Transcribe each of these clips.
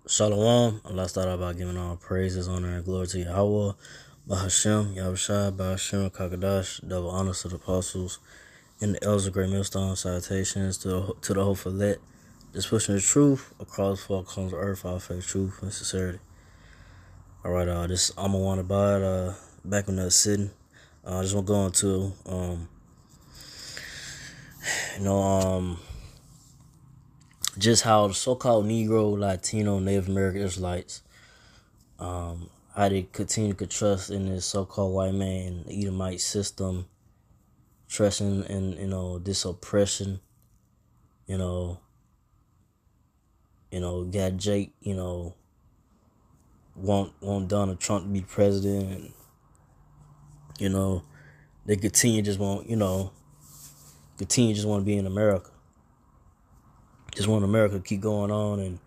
Shalom. Allah started by giving all praises, honor, and glory to Yahweh, Bahashem, Yahushua, Bahashem, Kakadash, double honors to the apostles and the elders of Great Millstone, salutations to the hopeful that just pushing the truth across four corners of earth, all faith, truth, and sincerity. Alright, this I'm a want to buy it, back when I was sitting. I just want to go into, you know, just how the so-called Negro, Latino, Native American Israelites, how they continue to trust in this so-called white man, Edomite system, trusting in this oppression, you know, got Jake, want Donald Trump to be president, and they continue just want to be in America, just want America to keep going on and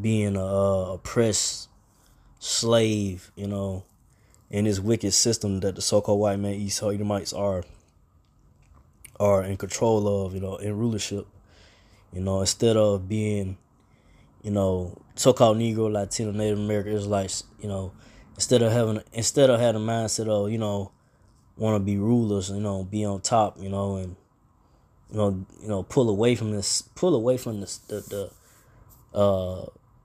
being a oppressed slave, in this wicked system that the so-called white man Esau Edomites are in control of, in rulership. Instead of being, so-called Negro, Latino, Native American Israelites, instead of having a mindset of, want to be rulers, be on top, and pull away from the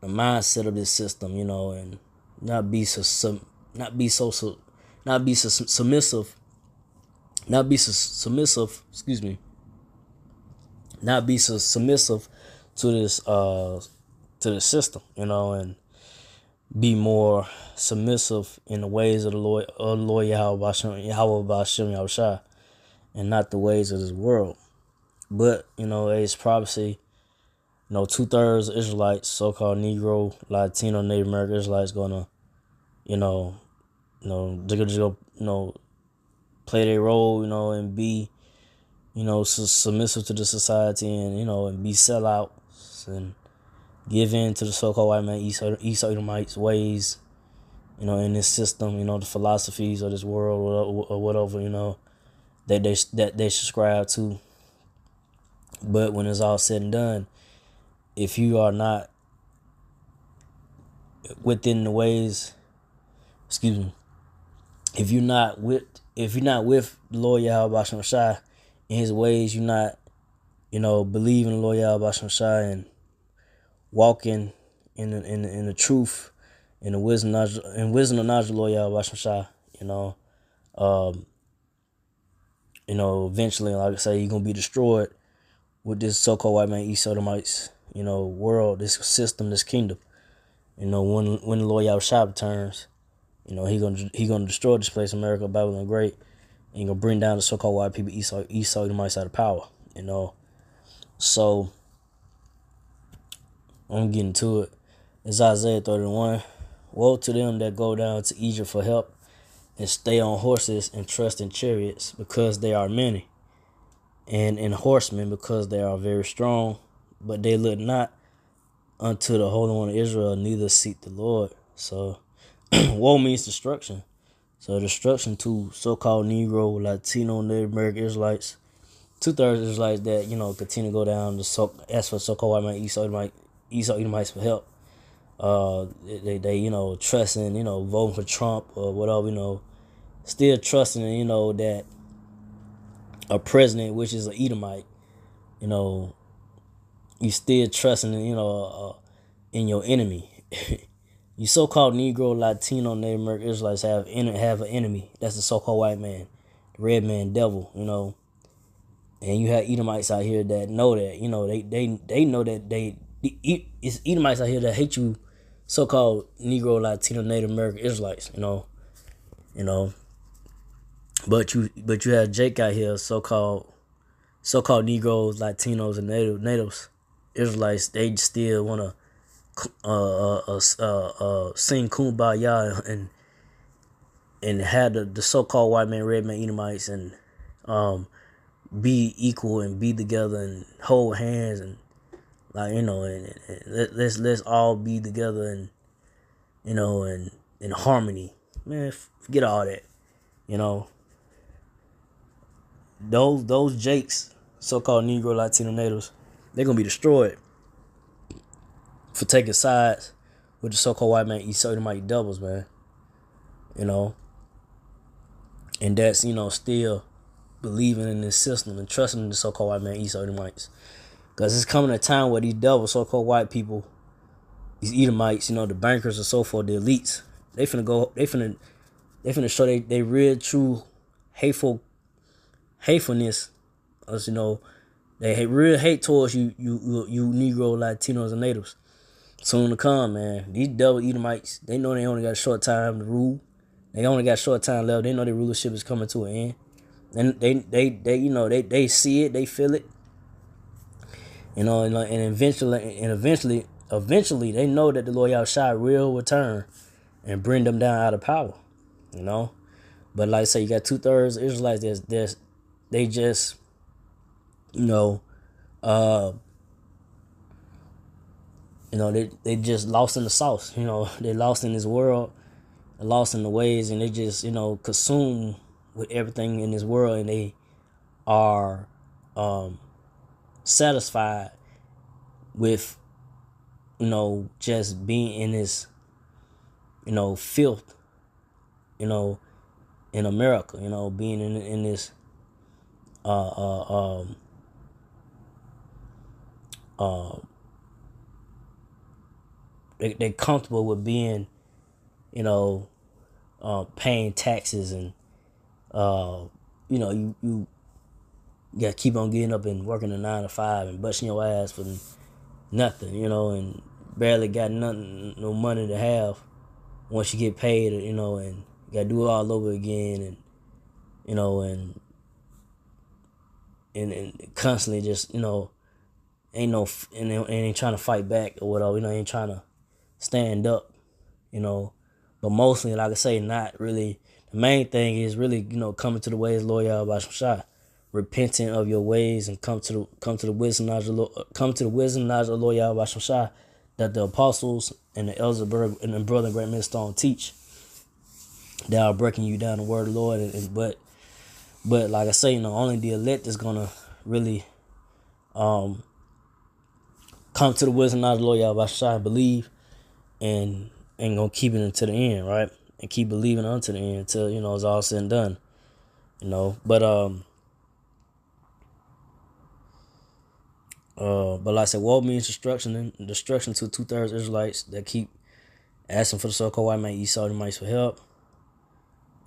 mindset of this system, and not be so not be so submissive, not be so submissive to the system, and be more submissive in the ways of the Lord Yahweh Bashem Yahushua, and not the ways of this world. But it's prophecy. 2/3 Israelites, so-called Negro, Latino, Native American Israelites, gonna, they're gonna play their role, and be, submissive to the society, and and be sellouts and give in to the so-called white man Esau Edomites ways, in this system, the philosophies of this world or whatever, that they subscribe to. But when it's all said and done, if you are not within the ways, if you're not with the Lord Yahweh Bashem Shai in his ways, you're not, believing the Lord Yahweh Bashem Shai and walking in the truth, in the wisdom and knowledge of the Lord Yahweh Bashem Shai, eventually, like I say, you're gonna be destroyed with this so-called white man Esau Edomites, world, this system, this kingdom. When the Lord Yahweh Shai returns, he gonna destroy this place, America, Babylon Great, and he gonna bring down the so-called white people, Esau Edomites, out of power. So I'm getting to it. It's Isaiah 31. Woe to them that go down to Egypt for help, and stay on horses and trust in chariots, because they are many, and in horsemen, because they are very strong, but they look not unto the Holy One of Israel, neither seek the Lord. So woe means destruction. So destruction to so-called Negro, Latino, Native American Israelites, 2/3 Israelites that continue to go down to ask for so-called white man Esau Edomites for help. They trusting, voting for Trump or whatever, still trusting that a president, which is an Edomite, you still trusting in your enemy. You so-called Negro, Latino, Native American Israelites have an enemy. That's the so-called white man, the red man devil, And you have Edomites out here that know that, they know that it's Edomites out here that hate you, so-called Negro, Latino, Native American Israelites, But you have Jake out here, so-called Negroes, Latinos, and natives, Israelites. They still wanna sing Kumbaya and have the so-called white man, red man, Edomites, and be equal and be together and hold hands and and let's all be together and and in harmony. Man, forget all that. Those Jakes, so-called Negro, Latino, natives, they're gonna be destroyed for taking sides with the so-called white man Esau Edomite devils, man. You know, and that's, you know, still believing in this system and trusting in the so-called white man Esau Edomites. Because it's coming a time where these devils, so-called white people, these Edomites, you know, the bankers and so forth, the elites, they finna show they real true hatefulness, as you know, they real hate towards you Negro, Latinos, and natives. Soon to come, man. These devil Edomites, they know they only got a short time to rule. They only got a short time left. They know their rulership is coming to an end. And they you know, they see it, they feel it. You know, and eventually they know that the Lord Yahushua will return and bring them down out of power. You know? But like I say, you got 2/3 Israelites they just, you know, they just lost in the sauce. You know, they lost in this world, lost in the ways, and they just, you know, consumed with everything in this world, and they are satisfied with, you know, just being in this, you know, filth, you know, in America, you know, being in this they comfortable with being, you know, paying taxes, and you know, you gotta keep on getting up and working a 9 to 5 and busting your ass for nothing, you know, and barely got nothing, no money to have once you get paid, you know, and you gotta do it all over again, and you know, and constantly just, you know, ain't trying to fight back or whatever, you know, ain't trying to stand up, you know. But mostly, like I say, not really. The main thing is really, you know, coming to the ways of Lord Yahweh Shai, repenting of your ways, and come to the wisdom knowledge of Lord Yahweh Shai, that the apostles and the elders and the brother and great millstone teach. They are breaking you down the word of the Lord, but like I say, you know, only the elect is gonna really come to the wisdom knowledge of the Lord Yahweh Shai, believe, and gonna keep it until the end, right? And keep believing unto the end until, you know, it's all said and done. You know, but like I said, woe means destruction to 2/3 Israelites that keep asking for the so-called white man Esau Edomites for help,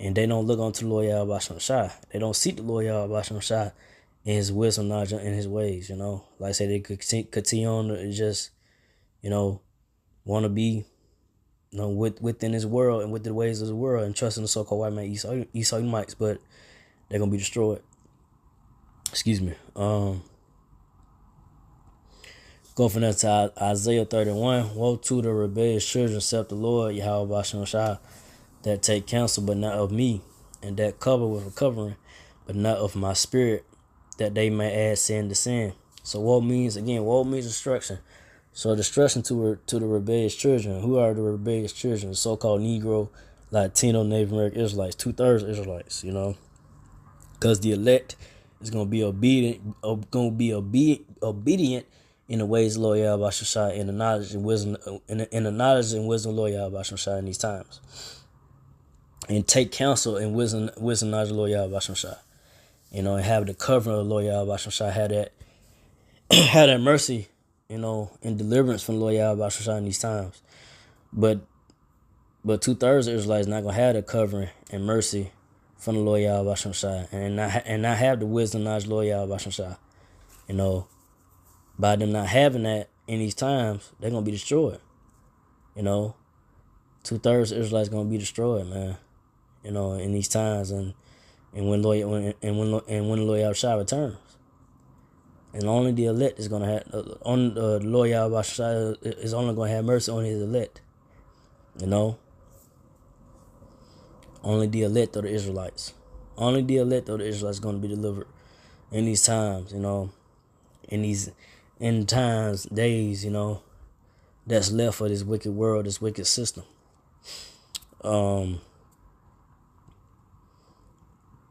and they don't look unto the Lord Yahweh Shai. They don't seek the Lord Yahweh Shai in His wisdom, knowledge, and His ways. You know, like I said, they could continue on to just, you know, want to be, you know, within this world and with the ways of the world, and trusting the so-called white man Esau Edomites, but they're gonna be destroyed. Excuse me. Go from there to Isaiah 31. Woe to the rebellious children, except the Lord Yahweh Bashan Shai, that take counsel, but not of me, and that cover with a covering, but not of my spirit, that they may add sin to sin. So woe means destruction. So destruction to the rebellious children. Who are the rebellious children? The so-called Negro, Latino, Native American Israelites, 2/3 Israelites. You know, because the elect is gonna be obedient, in the ways of Lord Yahweh Shai, in the knowledge and wisdom, in the knowledge and wisdom of Lord Yahweh Shai in these times, and take counsel and wisdom knowledge of Lord Yahweh Shai. You know, and have the covering of Lord Yahweh Shai, have that mercy, you know, and deliverance from Lord Yahweh Shai in these times. But 2/3 of Israelites not gonna have the covering and mercy from the Lord Yahweh Shai, and not have the wisdom knowledge of Lord Yahweh Shai. You know, by them not having that in these times, they're gonna be destroyed. You know, 2/3 of Israelites gonna be destroyed, man. You know, in these times, and when the Lord Yahushua returns, and only the elect is gonna have the Lord Yahushua is only gonna have mercy on His elect. You know, only the elect of the Israelites, gonna be delivered in these times. You know, in these end times, days. You know, that's left for this wicked world, this wicked system.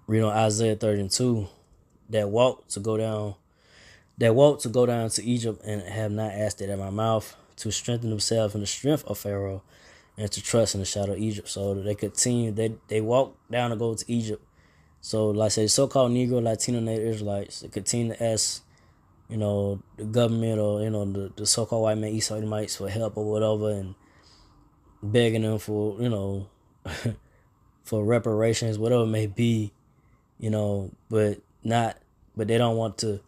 Read on Isaiah 32, that walk to go down to Egypt and have not asked it at my mouth, to strengthen themselves in the strength of Pharaoh and to trust in the shadow of Egypt. So they continue, they walk down to go to Egypt. So like I say, so-called Negro, Latino, Native Israelites, they continue to ask, the government or, the so-called white man, Israelites for help or whatever, and begging them for, for reparations, whatever it may be, but they don't want to,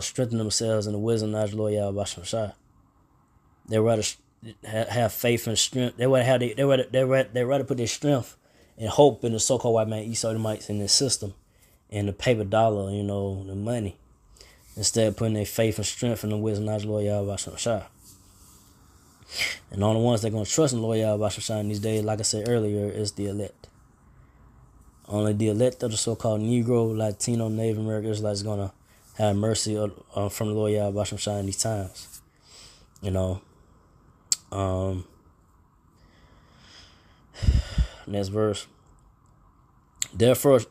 strengthen themselves in the wisdom, knowledge, Lord Yahweh Shai. They rather have faith and strength. They rather put their strength and hope in the so-called white man, Israelites, in the system, and the paper dollar, the money, instead of putting their faith and strength in the wisdom, knowledge, Lord Yahweh Shai. And all the ones that are going to trust in Lord Yahweh Shai in these days, like I said earlier, is the elect. Only the elect of the so-called Negro, Latino, Native American Israelites is going to have mercy from the Lord Yahweh Shai in these times. Next verse. Therefore,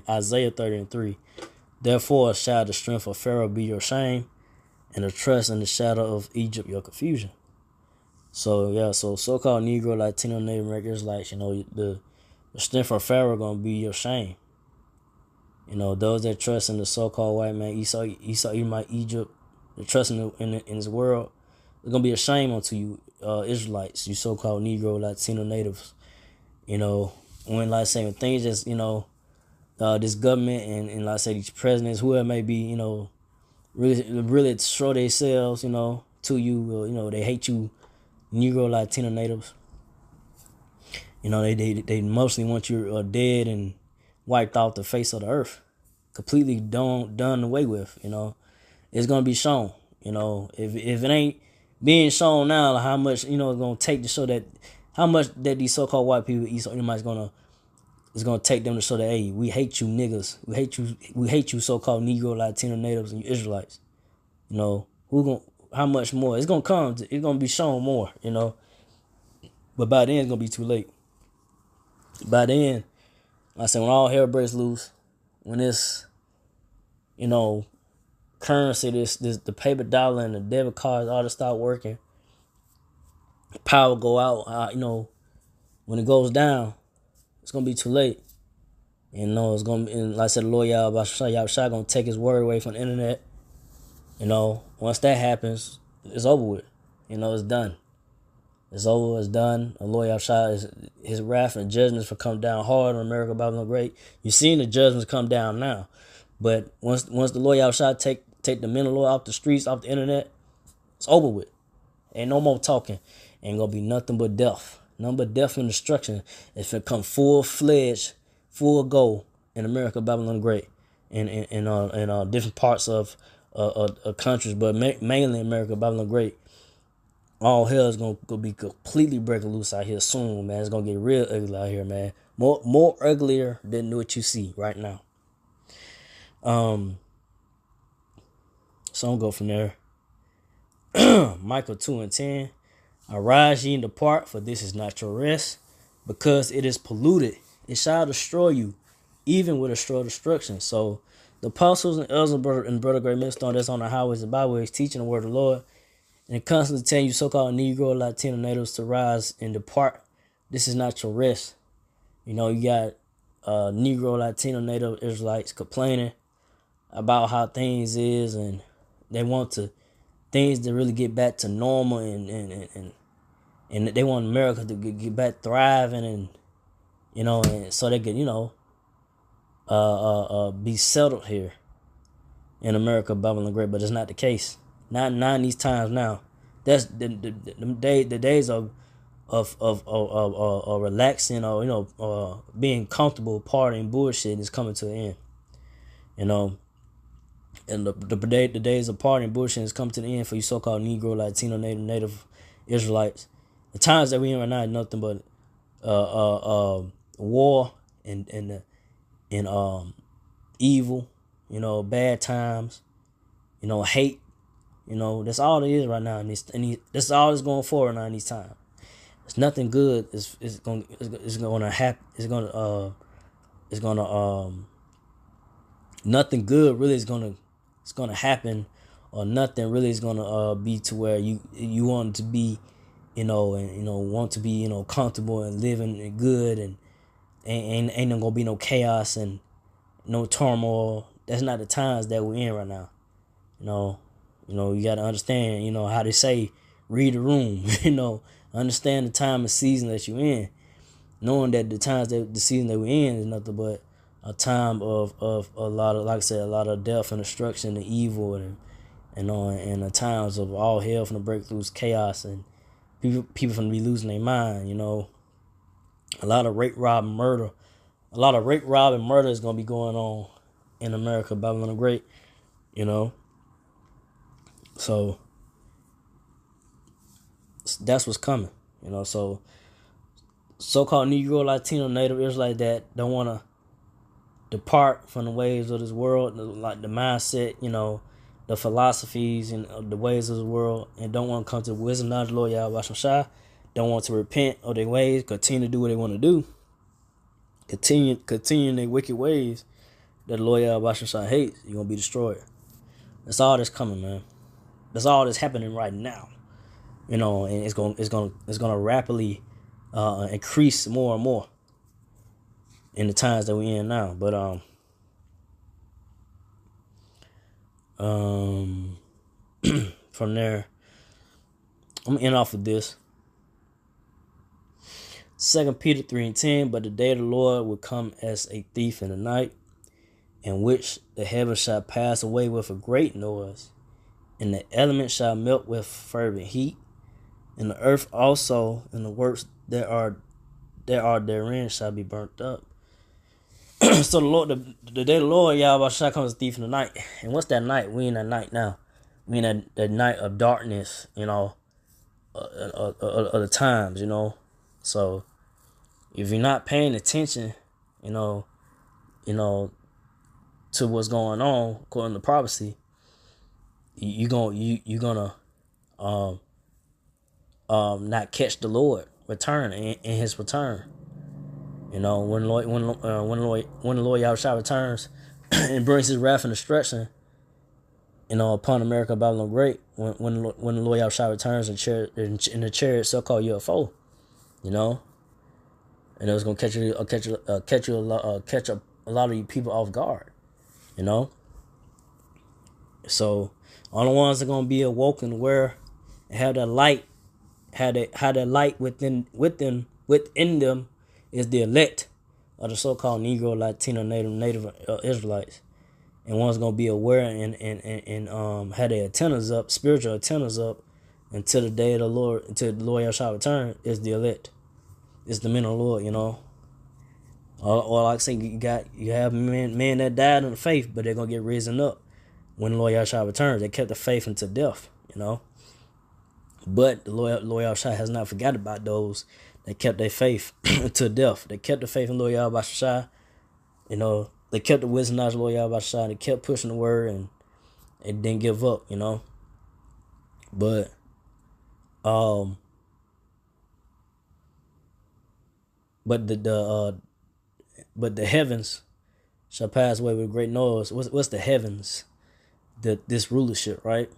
Isaiah 30:3. Therefore shall the strength of Pharaoh be your shame, and the trust in the shadow of Egypt your confusion. So so-called Negro, Latino, Native American Israelites, the strength of Pharaoh gonna be your shame. Those that trust in the so-called white man, Esau, Egypt, the trust in his world, it's gonna be a shame unto you, Israelites, you so-called Negro, Latino natives. When like I say, when things just this government and like I say, these presidents, whoever it may be, really show themselves, to you, they hate you, Negro, Latino natives. They mostly want you dead and wiped off the face of the earth, completely done away with. It's gonna be shown. If it ain't being shown now, like how much it's gonna take to show that how much that these so-called white people, it's gonna take them to show that, hey, we hate you niggas, we hate you so-called Negro, Latino natives, and Israelites. How much more? It's gonna come. It's gonna be shown more. But by then it's gonna be too late. By then, like I said, when all hell breaks loose, when this, currency, this the paper dollar and the debit cards all to start working, power go out. When it goes down, it's gonna be too late. It's gonna be, and like I said, the Lord Yahweh Shai gonna take his word away from the internet. Once that happens, it's over with. It's done. It's over. It's done. The Lord Yahweh Shai, his wrath and judgments will come down hard on America, Babylon Great. You've seen the judgments come down now, but once the Lord Yahweh Shai take the men of the Lord off the streets, off the internet, it's over with. Ain't no more talking. Ain't gonna be nothing but death. Nothing but death and destruction. If it come full-fledged, full go in America, Babylon Great, in different parts of countries, but mainly America, Babylon Great, all hell is gonna be completely breaking loose out here soon, man. It's gonna get real ugly out here, man. More uglier than what you see right now. So I'm gonna go from there. Michael 2:10. Arise ye and depart, for this is not your rest, because it is polluted. It shall destroy you, even with a straw destruction. So the apostles and elders and brother Great Millstone that's on the highways and byways teaching the word of the Lord, and constantly telling you so-called Negro, Latino natives to rise and depart. This is not your rest. You got Negro, Latino, Native Israelites complaining about how things is, and they want things to really get back to normal, and they want America to get back thriving, and and so they can be settled here in America, Babylon Great. But it's not the case. Not in these times now. That's the days of relaxing or being comfortable, partying, bullshit is coming to an end. And the days of partying, bullshit is coming to the end for you so-called Negro, Latino, Native Israelites. The times that we in right now is nothing but war and evil, bad times, hate. That's all it is right now, and that's all that's going forward now in these times. It's nothing good. It's gonna happen. Nothing good really is gonna it's gonna happen, or nothing really is gonna be to where you want to be, and want to be comfortable and living good, and ain't gonna be no chaos and no turmoil. That's not the times that we're in right now. You gotta understand. How they say, read the room. Understand the time and season that you're in, knowing that the season that we're in is nothing but a time of a lot of, like I said, a lot of death and destruction and evil, and the times of all hell from the breakthroughs, chaos, and people from be losing their mind. A lot of rape, rob, and murder. A lot of rape, rob, and murder is gonna be going on in America, Babylon the Great. So that's what's coming. So-called Negro, Latino, Native Israelites that don't want to depart from the ways of this world, like the mindset, the philosophies and the ways of the world, and don't want to come to the wisdom, knowledge, Lord Yahweh Shai, don't want to repent of their ways, continue to do what they want to do, continue in their wicked ways that the Lord Yahweh Shai hates, you're gonna be destroyed. That's all that's coming, man. That's all that's happening right now. And it's gonna rapidly increase more and more in the times that we're in now. But from there, I'm gonna end off with this. 2 Peter 3:10, but the day of the Lord will come as a thief in the night, in which the heavens shall pass away with a great noise, and the elements shall melt with fervent heat, and the earth also and the works that are therein shall be burnt up. So the day of the Lord, Yahweh Shai, comes as a thief in the night. And what's that night? We in that night now. We in that night of darkness, of the times, So if you're not paying attention, to what's going on according to prophecy, you're gonna not catch the Lord return in His return. When the Lord Yahweh returns and brings His wrath and destruction, upon America, Babylon Great, when the Lord Yahweh returns in the chariot so-called UFO, and it was gonna catch a lot of you people off guard, So all the ones that are gonna be awoken, aware, and have that light, have that light within them, is the elect of the so-called Negro, Latino, Native Israelites, and one's gonna be aware and have their antennas up, spiritual antennas up, until the day of the Lord, until the Lord shall return, is the elect. It's the men of the Lord, Or like I say, you have men that died in the faith, but they're gonna get risen up when the Lord Yahweh returns. They kept the faith until death, But the Lord Yahweh has not forgot about those that kept their faith until death. They kept the faith in Lord Yahweh Shai. They kept the wisdom knowledge of Lord Yahweh Shai. They kept pushing the word, and they didn't give up, But but the heavens shall pass away with a great noise. What's the heavens? This rulership, right?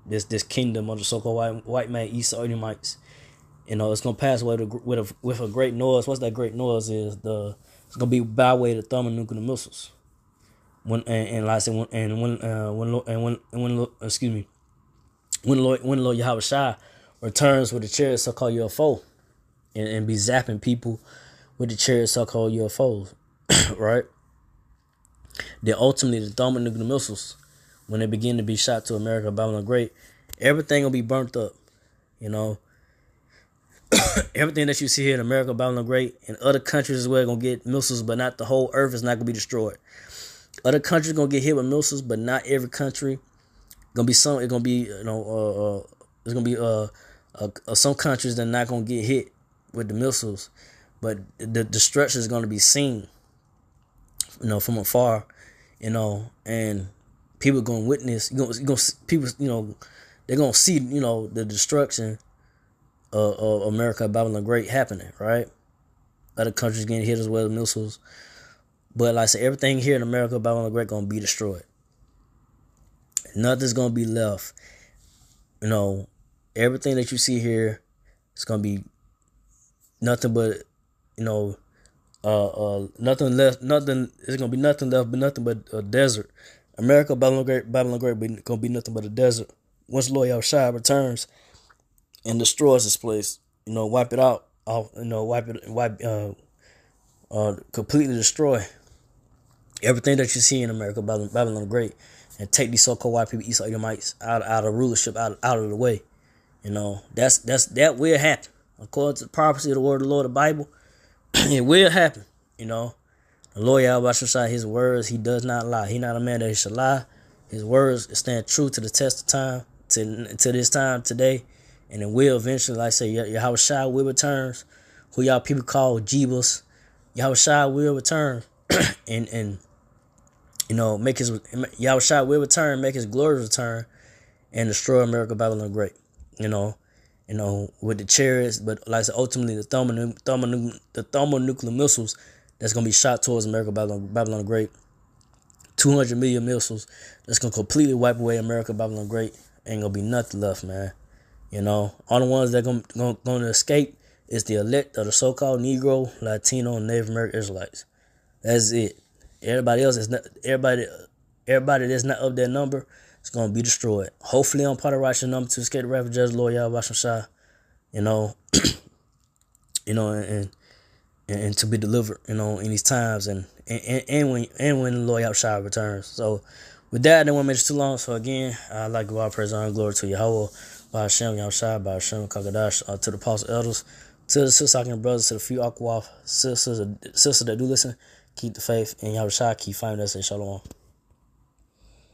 This kingdom of the so-called white man, Esau Edomites. It's gonna pass away with a great noise. What's that great noise? It's gonna be by way of the thermonuclear missiles. When like I said, when Lord Yahweh Shai returns with the chariot so-called UFO, and be zapping people with the chariot so-called UFOs, right? Then ultimately the thermonuclear missiles, when they begin to be shot to America, Babylon Great, everything will be burnt up, Everything that you see here in America, Babylon Great, and other countries as well, gonna get missiles, but not the whole earth is not gonna be destroyed. Other countries gonna get hit with missiles, but not every country. It's gonna be some countries that are not gonna get hit with the missiles, but the destruction is gonna be seen, from afar, and people gonna witness. People, they're gonna see, the destruction of America, Babylon Great happening, right? Other countries getting hit as well with missiles, but like I said, everything here in America, Babylon Great, gonna be destroyed. Nothing's gonna be left. You know, everything that you see here is gonna be nothing but, you know, nothing left. Nothing. It's gonna be nothing left, but nothing but a desert. America, Babylon Great, gonna be nothing but a desert. Once Lord Yahushua returns and destroys this place, you know, wipe it out. You know, completely destroy everything that you see in America, Babylon the Great, and take these so-called white people, Edomites, out of rulership, out of the way. You know, that will happen according to the prophecy of the word of the Lord, the Bible. It will happen. You know, the Lord Yahweh, his words, he does not lie. He not a man that he should lie. His words stand true to the test of time, to this time today, and it will eventually, like I say, Yahweh will return, who y'all people call Jebus. Yahweh will return, and you know, Yahweh will return, make his glory return, and destroy America, Babylon the Great. You know, with the chariots, but like I said, ultimately the thermonuclear missiles that's gonna be shot towards America, Babylon the Great. 200 million missiles that's gonna completely wipe away America, Babylon the Great. Ain't gonna be nothing left, man. You know, all the ones that gonna escape is the elect of the so-called Negro, Latino, and Native American Israelites. That's it. Everybody else is not. Everybody that's not of that number is gonna be destroyed. Hopefully, on part of righteous number to escape the wrath of judge, Lord Yahweh Shai. You know, and to be delivered. You know, in these times, and when the Lord Yahweh Shai returns. So, with that, I didn't want to make it too long. So again, I'd like to give all praise, honor, and glory to Yahweh, by Hashem, Yahweh Shai, by Hashem, Kakadash, to the apostle elders, to the sisters and brothers, to the few Akwaf sisters that do listen. Keep the faith, and Yahweh Shai keep finding us in Shalom.